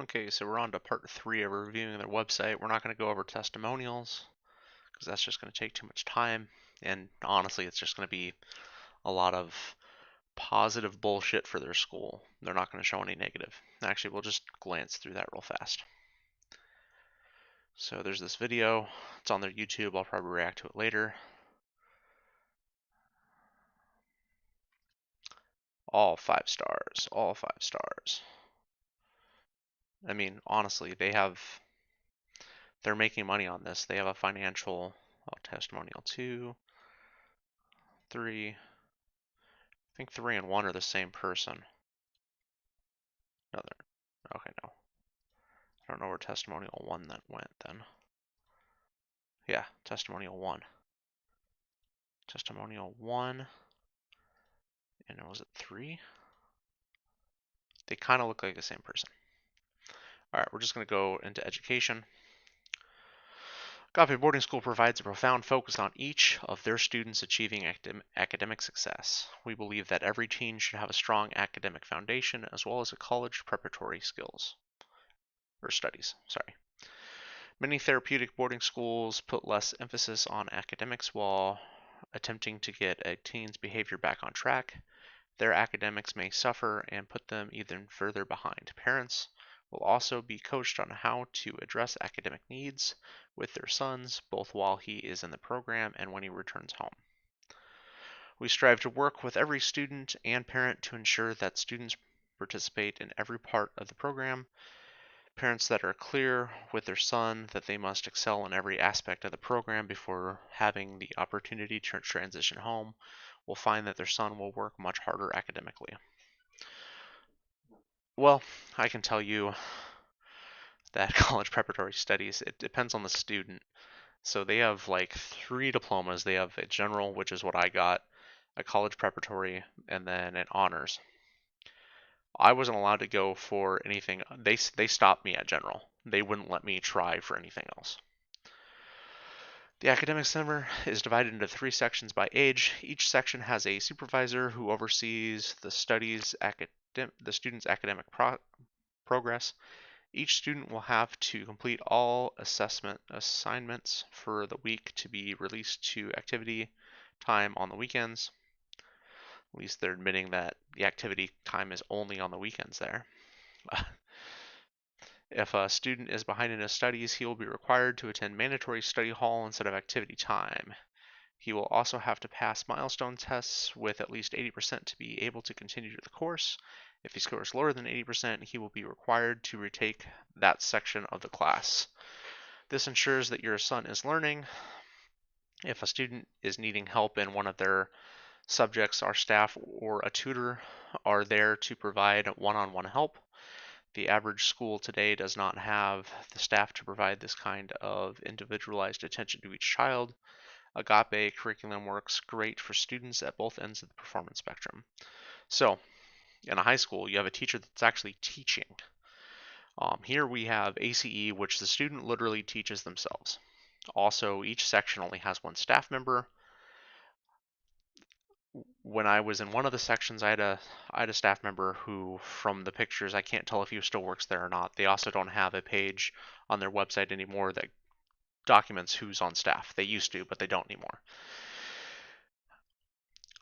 Okay, so we're on to part 3 of reviewing their website. We're not going to go over testimonials because that's just going to take too much time. And honestly, it's just going to be a lot of positive bullshit for their school. They're not going to show any negative. Actually, we'll just glance through that real fast. So there's this video. It's on their YouTube. I'll probably react to it later. All 5 stars. All 5 stars. I mean, honestly, they're making money on this. They have a financial testimonial 2, 3. I think 3 and 1 are the same person. No, okay, no. I don't know where testimonial 1 that went then. Yeah, testimonial 1. Testimonial 1. And was it 3? They kind of look like the same person. Alright, we're just going to go into education. Agape Boarding School provides a profound focus on each of their students achieving academic success. We believe that every teen should have a strong academic foundation as well as a college preparatory skills. Or studies, sorry. Many therapeutic boarding schools put less emphasis on academics while attempting to get a teen's behavior back on track. Their academics may suffer and put them even further behind. Parents will also be coached on how to address academic needs with their sons, both while he is in the program and when he returns home. We strive to work with every student and parent to ensure that students participate in every part of the program. Parents that are clear with their son that they must excel in every aspect of the program before having the opportunity to transition home will find that their son will work much harder academically. Well, I can tell you that college preparatory studies, it depends on the student. So they have like 3 diplomas. They have a general, which is what I got, a college preparatory, and then an honors. I wasn't allowed to go for anything. They stopped me at general. They wouldn't let me try for anything else. The academic center is divided into 3 sections by age. Each section has a supervisor who oversees the student's academic progress. Each student will have to complete all assessment assignments for the week to be released to activity time on the weekends. At least they're admitting that the activity time is only on the weekends there. If a student is behind in his studies, he will be required to attend mandatory study hall instead of activity time. He will also have to pass milestone tests with at least 80% to be able to continue the course. If he scores lower than 80%, he will be required to retake that section of the class. This ensures that your son is learning. If a student is needing help in one of their subjects, our staff or a tutor are there to provide one-on-one help. The average school today does not have the staff to provide this kind of individualized attention to each child. Agape curriculum works great for students at both ends of the performance spectrum. So, in a high school, you have a teacher that's actually teaching. Here we have ACE, which the student literally teaches themselves. Also, each section only has 1 staff member. When I was in one of the sections, I had a staff member who, from the pictures, I can't tell if he still works there or not. They also don't have a page on their website anymore that documents who's on staff. They used to, but they don't anymore.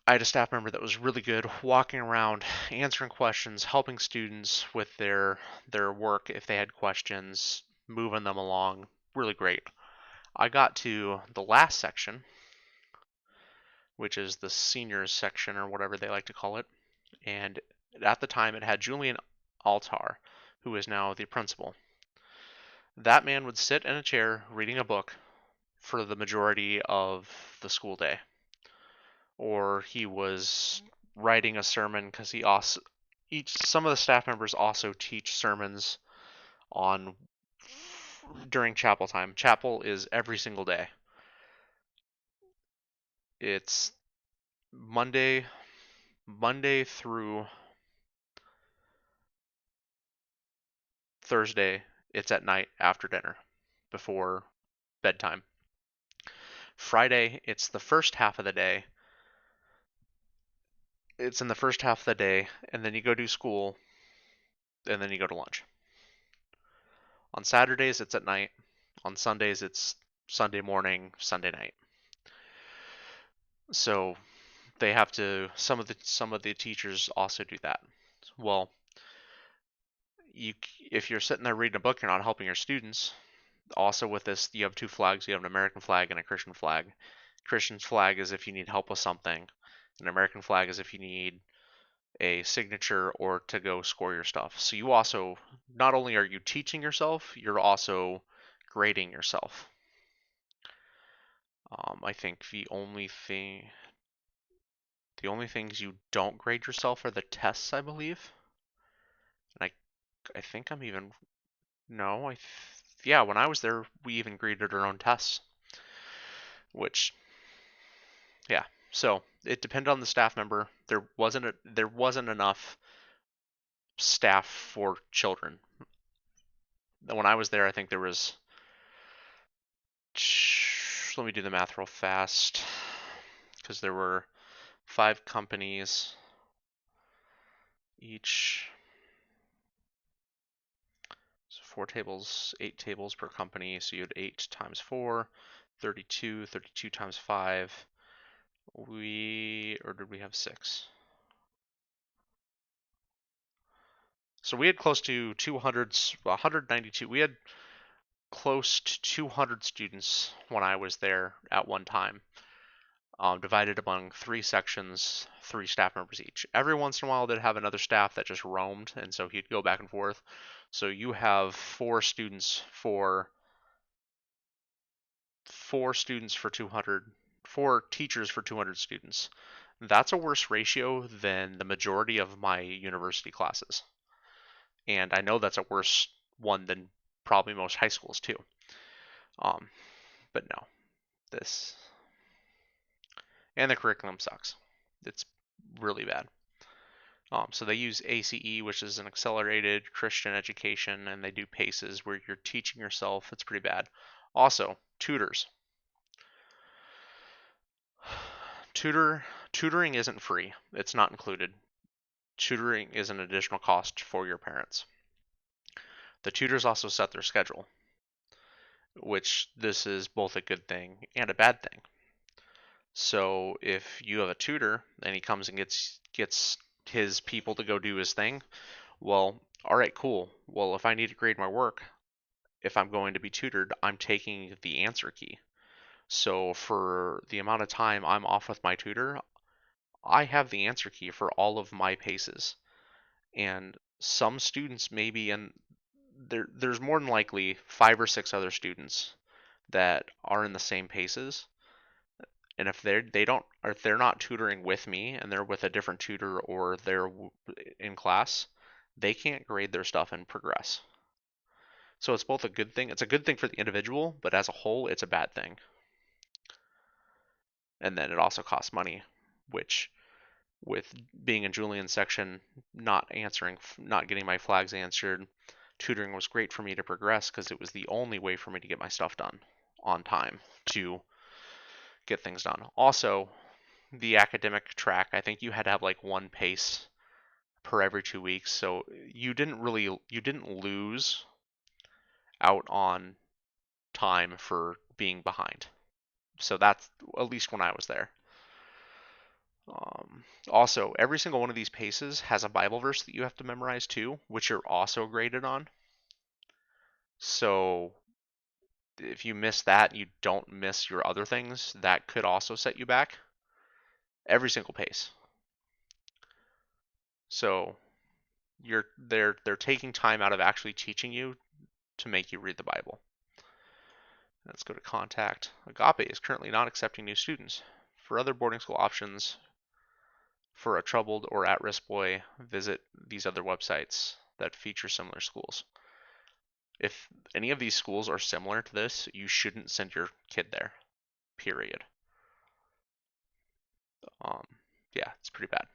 I had a staff member that was really good, walking around, answering questions, helping students with their work if they had questions, moving them along. Really great. I got to the last section, which is the seniors section or whatever they like to call it. And at the time, it had Julian Altar, who is now the principal. That man would sit in a chair reading a book for the majority of the school day. Or he was writing a sermon because some of the staff members also teach sermons on during chapel time. Chapel is every single day. It's Monday through Thursday. It's at night after dinner, before bedtime. Friday, it's the first half of the day. It's in the first half of the day, and then you go do school, and then you go to lunch. On Saturdays, it's at night. On Sundays, it's Sunday morning, Sunday night. So they have to. Some of the teachers also do that. Well, you if you're sitting there reading a book, you're not helping your students. Also, with this, you have two flags. You have an American flag and a Christian flag. Christian flag is if you need help with something. An American flag is if you need a signature or to go score your stuff. So you also, not only are you teaching yourself, you're also grading yourself. I think the only things you don't grade yourself are the tests, I believe. And I think I'm even no, yeah, when I was there, we even graded our own tests, which yeah. So it depended on the staff member. There wasn't enough staff for children. When I was there, I think there was. Let me do the math real fast, because there were 5 companies each. So 4 tables, 8 tables per company. So you had 8 times 4, 32, 32 times 5. Or did we have 6? So we had close to 200, 192. We had close to 200 students when I was there at one time, divided among 3 sections, 3 staff members each. Every once in a while, they'd have another staff that just roamed, and so he'd go back and forth. So you have 4 students for 200, 4 teachers for 200 students. That's a worse ratio than the majority of my university classes. And I know that's a worse one than probably most high schools too. Um, but no, this and the curriculum sucks. It's really bad. So they use ACE, which is an accelerated Christian education, and they do PACES where you're teaching yourself. It's pretty bad. Also, tutors. Tutoring isn't free. It's not included. Tutoring is an additional cost for your parents. The tutors also set their schedule, which this is both a good thing and a bad thing. So if you have a tutor and he comes and gets his people to go do his thing, well, all right, cool. Well, if I need to grade my work, if I'm going to be tutored, I'm taking the answer key. So for the amount of time I'm off with my tutor, I have the answer key for all of my paces. And some students maybe, and there's more than likely 5 or 6 other students that are in the same paces. And if they're not tutoring with me and they're with a different tutor or they're in class, they can't grade their stuff and progress. So it's both a good thing. It's a good thing for the individual, but as a whole, it's a bad thing. And then it also costs money, which with being in Julian's section, not getting my flags answered, tutoring was great for me to progress because it was the only way for me to get my stuff done on time to get things done. Also, the academic track, I think you had to have like one pace per every 2 weeks, so you didn't lose out on time for being behind. So that's at least when I was there. Also, every single one of these paces has a Bible verse that you have to memorize too, which you're also graded on. So if you miss that, you don't miss your other things, that could also set you back. Every single pace. So they're taking time out of actually teaching you to make you read the Bible. Let's go to contact. Agape is currently not accepting new students. For other boarding school options for a troubled or at-risk boy, visit these other websites that feature similar schools. If any of these schools are similar to this, you shouldn't send your kid there. Period. Um, yeah, it's pretty bad.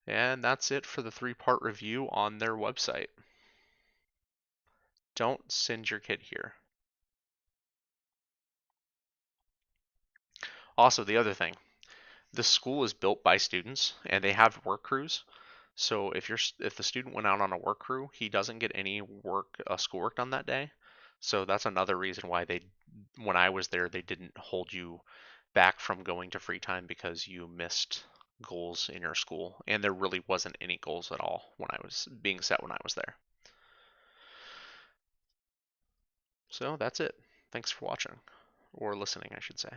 And that's it for the 3-part review on their website. Don't send your kid here. Also, the other thing, the school is built by students and they have work crews. So if the student went out on a work crew, he doesn't get any schoolwork done that day. So that's another reason why when I was there, they didn't hold you back from going to free time because you missed goals in your school, and there really wasn't any goals at all when I was being set when I was there. So that's it. Thanks for watching, or listening, I should say.